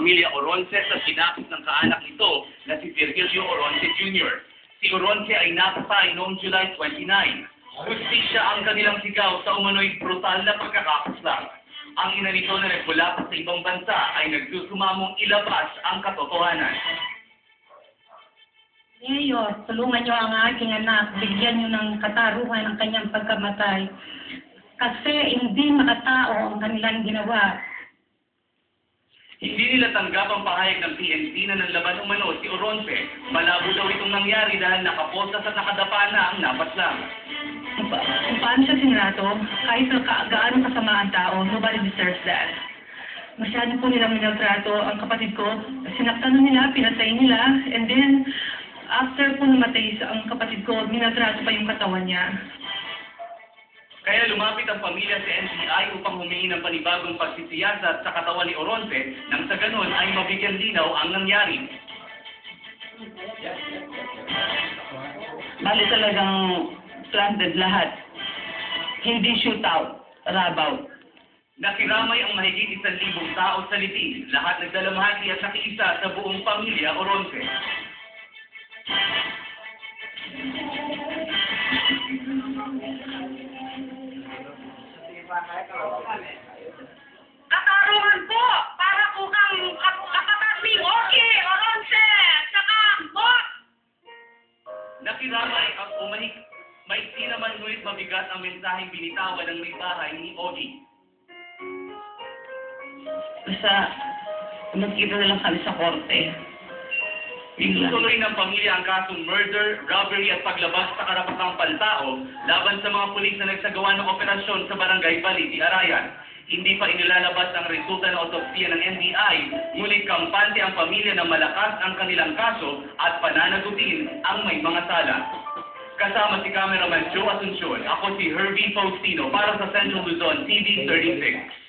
pamilya Oronce sa sinapit ng kaanak nito na si Virgilio Oronce Jr. Si Oronce ay napatay noong July 29. Hustisya ang kanilang sigaw sa umano'y brutal na pagkakapaslang. Ang ina nito na nagmula sa ibang bansa ay nagsusumamong ilabas ang katotohanan. Mayor, tulungan niyo ang aking anak, bigyan niyo ng kataruhan ang kanyang pagkamatay. Kasi hindi makatao ang kanilang ginawa. Hindi nila tanggap ang pahayag ng PNP na nanlaban umano si Oronce. Malabo daw itong nangyari dahil nakaposas at nakadapa na ang napaslang. Kung paano siya sinrato, kahit sa gaano kasama ang tao, nobody deserves that. Masyado po nilang minaltrato ang kapatid ko. Sinaktan na nila, pinatay nila, and then, after po namatay ang kapatid ko, minaltrato pa yung katawan niya. Kaya lumapit ang pamilya sa NBI upang humingi ng panibagong pagsisiyasat sa katawan ni Oronce nang sa ganon ay mabigyan linaw ang nangyari. Bali talagang planted lahat. Hindi shootout, rabaw. Nakiramay ang mahigit 1,000 tao sa litin. Lahat nagdalamhati at nakiisa sa buong pamilya Oronce. Katarungan po para po kang kapatid ni Ogie Oronce saka Bot. Nakiramay ang maiksi naman ngunit mabigat ang mensaheng binitawan ng may bahay ni Ogie. Basta, magkita na lang kami sa korte. Itutuloy ng pamilya ang kasong murder, robbery at paglabas sa karapatang pantao laban sa mga pulis na nagsagawa ng operasyon sa barangay Baliti, Arayan. Hindi pa inilalabas ang resulta ng otopsiya ng NBI, ngunit kampante ang pamilya na malakas ang kanilang kaso at pananagutin ang may mga sala. Kasama si Cameraman Joe Asuncion, ako si Herbie Faustino para sa Central Luzon TV 36.